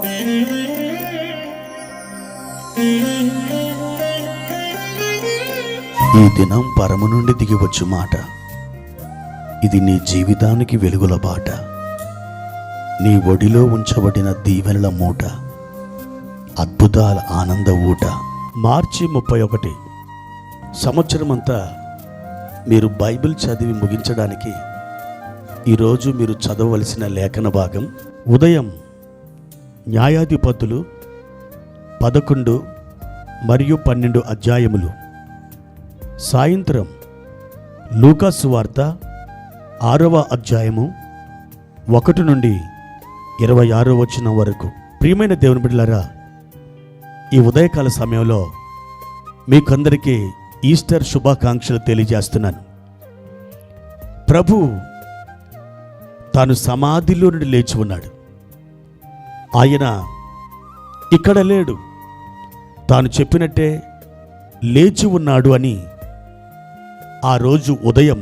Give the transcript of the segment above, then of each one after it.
ఈ దినం పరము నుండి దిగివచ్చు మాట. ఇది నీ జీవితానికి వెలుగుల బాట. నీ ఒడిలో ఉంచబడిన దీవెనల మూట, అద్భుతాల ఆనంద ఊట. మార్చి 31 సంవత్సరమంతా మీరు బైబిల్ చదివి ముగించడానికి ఈరోజు మీరు చదవవలసిన లేఖన భాగం ఉదయం న్యాయాధిపతులు 11 మరియు 12 అధ్యాయములు, సాయంత్రం లూకా సువార్త 6వ అధ్యాయము 1 నుండి 26వ వచనం వరకు. ప్రియమైన దేవుని బిడ్డలారా, ఈ ఉదయకాల సమయంలో మీకందరికీ ఈస్టర్ శుభాకాంక్షలు తెలియజేస్తున్నాను. ప్రభు తాను సమాధిలో నుండి లేచి ఉన్నాడు. ఆయన ఇక్కడ లేడు, తాను చెప్పినట్టే లేచి ఉన్నాడు అని ఆ రోజు ఉదయం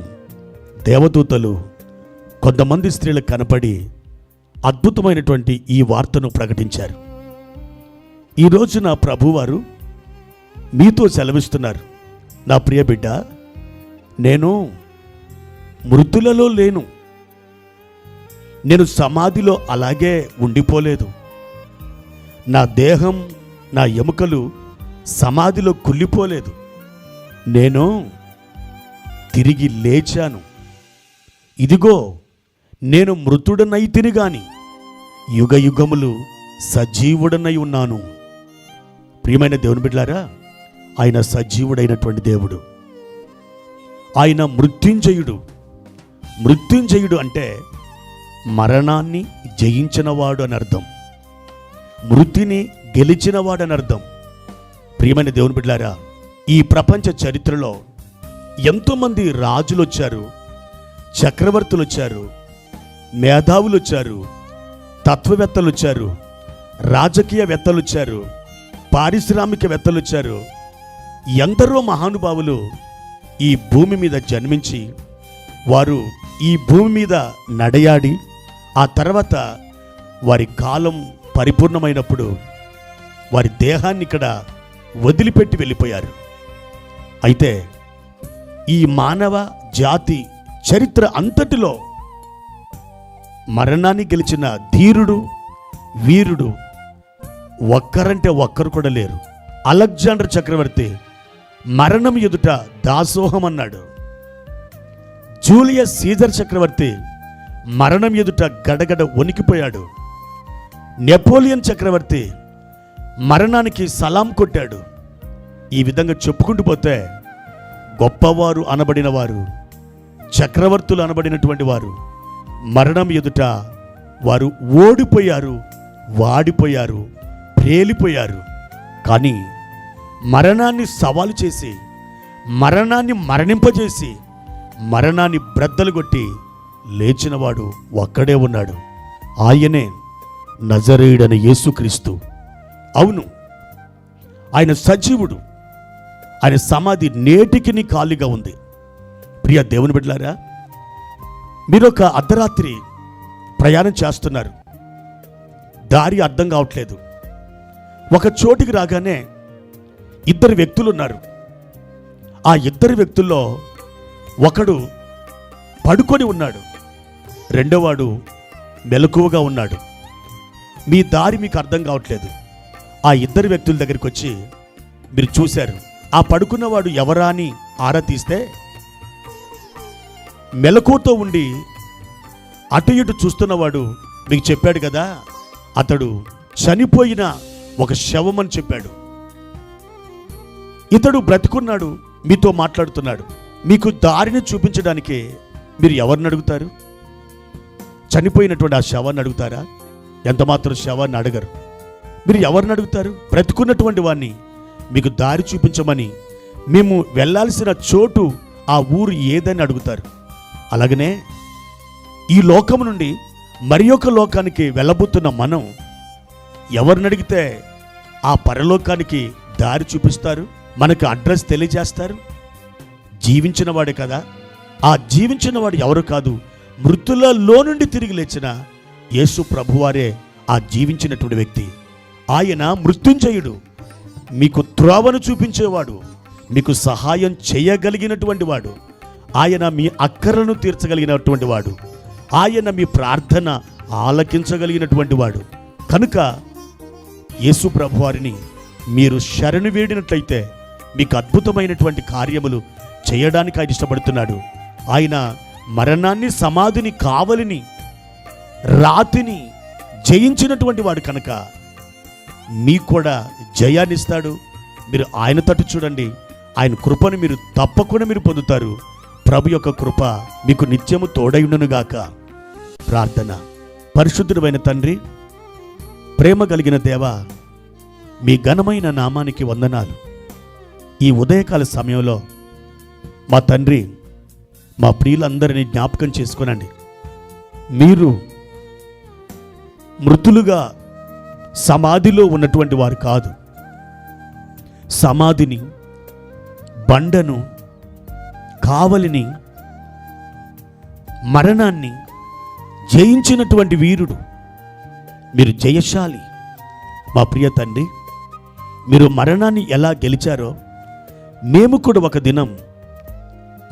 దేవదూతలు కొంతమంది స్త్రీలకు కనపడి అద్భుతమైనటువంటి ఈ వార్తను ప్రకటించారు. ఈ రోజున ప్రభువారు మీతో సెలవిస్తున్నారు, నా ప్రియ బిడ్డ, నేను మృతులలో లేను, నేను సమాధిలో అలాగే ఉండిపోలేదు, నా దేహం నా ఎముకలు సమాధిలో కుళ్ళిపోలేదు, నేను తిరిగి లేచాను. ఇదిగో నేను మృతుడనైతిని గాని యుగ యుగములు సజీవుడనై ఉన్నాను. ప్రియమైన దేవుని బిడ్డలారా, ఆయన సజీవుడైనటువంటి దేవుడు. ఆయన మృత్యుంజయుడు. మృత్యుంజయుడు అంటే మరణాన్ని జయించినవాడు అని అర్థం, మృతిని గెలిచినవాడు అని అర్థం. ప్రియమైన దేవుని బిడ్డలారా, ఈ ప్రపంచ చరిత్రలో ఎంతోమంది రాజులు వచ్చారు, చక్రవర్తులు వచ్చారు, మేధావులు వచ్చారు, తత్వవేత్తలు వచ్చారు, రాజకీయవేత్తలు వచ్చారు, పారిశ్రామికవేత్తలు వచ్చారు. ఎందరో మహానుభావులు ఈ భూమి మీద జన్మించి వారు ఈ భూమి మీద నడయాడి ఆ తర్వాత వారి కాలం పరిపూర్ణమైనప్పుడు వారి దేహాన్ని ఇక్కడ వదిలిపెట్టి వెళ్ళిపోయారు. అయితే ఈ మానవ జాతి చరిత్ర అంతటిలో మరణాన్ని గెలిచిన ధీరుడు, వీరుడు ఒక్కరంటే ఒక్కరు కూడా లేరు. అలెగ్జాండర్ చక్రవర్తి మరణం ఎదుట దాసోహం అన్నాడు. జూలియస్ సీజర్ చక్రవర్తి మరణం ఎదుట గడగడ వణికిపోయాడు. నెపోలియన్ చక్రవర్తి మరణానికి సలాం కొట్టాడు. ఈ విధంగా చెప్పుకుంటూ పోతే గొప్పవారు అనబడిన వారు, చక్రవర్తులు అనబడినటువంటి వారు మరణం ఎదుట వారు ఓడిపోయారు, వాడిపోయారు, పేలిపోయారు. కానీ మరణాన్ని సవాలు చేసి, మరణాన్ని మరణింపజేసి, మరణాన్ని బ్రద్దలు కొట్టి లేచినవాడు ఒక్కడే ఉన్నాడు. ఆయనే నజరేయుడైన యేసుక్రీస్తు. అవును, ఆయన సజీవుడు. ఆయన సమాధి నేటికి ఖాళీగా ఉంది. ప్రియ దేవుని బిడ్డలారా, మీరొక అర్ధరాత్రి ప్రయాణం చేస్తున్నారు, దారి అర్థం కావట్లేదు. ఒక చోటికి రాగానే 2 వ్యక్తులు ఉన్నారు. ఆ 2 వ్యక్తుల్లో ఒకడు పడుకొని ఉన్నాడు, రెండోవాడు మెలకువగా ఉన్నాడు. మీ దారి మీకు అర్థం కావట్లేదు. ఆ 2 వ్యక్తుల దగ్గరికి వచ్చి మీరు చూశారు. ఆ పడుకున్నవాడు ఎవరా అని ఆరా తీస్తే మెలకువతో ఉండి అటు ఇటు చూస్తున్నవాడు మీకు చెప్పాడు కదా, అతడు చనిపోయిన ఒక శవం అని చెప్పాడు. ఇతడు బ్రతుకున్నాడు, మీతో మాట్లాడుతున్నాడు. మీకు దారిని చూపించడానికి మీరు ఎవరిని అడుగుతారు? చనిపోయినటువంటి ఆ శవాన్ని అడుగుతారా? ఎంత మాత్రం శవాన్ని అడగరు. మీరు ఎవరిని అడుగుతారు? బ్రతుకున్నటువంటి వాడిని మీకు దారి చూపించమని, మేము వెళ్ళాల్సిన చోటు ఆ ఊరు ఏదని అడుగుతారు. అలాగనే ఈ లోకం నుండి మరి ఒక లోకానికి వెళ్ళబోతున్న మనం ఎవరిని అడిగితే ఆ పరలోకానికి దారి చూపిస్తారు, మనకు అడ్రస్ తెలియజేస్తారు? జీవించిన వాడే కదా. ఆ జీవించిన వాడు ఎవరు కాదు, మృతులలో నుండి తిరిగి లేచిన యేసు ప్రభువారే ఆ జీవించినటువంటి వ్యక్తి. ఆయన మృత్యుంజయుడు, మీకు త్రోవను చూపించేవాడు, మీకు సహాయం చేయగలిగినటువంటి వాడు. ఆయన మీ అక్కరలను తీర్చగలిగినటువంటి వాడు. ఆయన మీ ప్రార్థన ఆలకించగలిగినటువంటి వాడు. కనుక యేసు ప్రభువారిని మీరు శరణు వేడినట్లయితే మీకు అద్భుతమైనటువంటి కార్యములు చేయడానికి ఆయన ఇష్టపడుతున్నాడు. ఆయన మరణాన్ని, సమాధిని, కావలిని, రాతిని జయించినటువంటి వాడు కనుక మీకు కూడా జయాన్నిస్తాడు. మీరు ఆయన తట్టు చూడండి. ఆయన కృపను మీరు తప్పకుండా మీరు పొందుతారు. ప్రభు యొక్క కృప మీకు నిత్యము తోడైయుండునుగాక. ప్రార్థన. పరిశుద్ధుడైన తండ్రి, ప్రేమ కలిగిన దేవా, మీ ఘనమైన నామానికి వందనాలు. ఈ ఉదయకాల సమయంలో మా తండ్రి, మా ప్రియులందరినీ జ్ఞాపకం చేసుకునండి. మీరు మృతులుగా సమాధిలో ఉన్నటువంటి వారు కాదు. సమాధిని, బండను, కావలిని, మరణాన్ని జయించినటువంటి వీరుడు. మీరు జయశాలి. మా ప్రియ తండ్రి, మీరు మరణాన్ని ఎలా గెలిచారో మేము కూడా ఒక దినం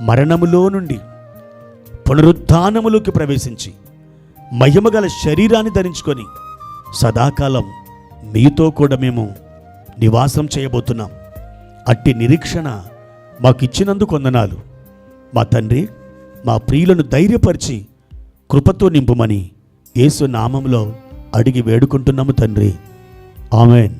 మరణములో నుండి పునరుత్థానములోకి ప్రవేశించి మహిమగల శరీరాన్ని ధరించుకొని సదాకాలం మీతో కూడా మేము నివాసం చేయబోతున్నాం. అట్టి నిరీక్షణ మాకిచ్చినందుకు వందనాలు. మా తండ్రి, మా ప్రియులను ధైర్యపరిచి కృపతో నింపుమని యేసు నామములో అడిగి వేడుకుంటున్నాము తండ్రి. ఆమేన్.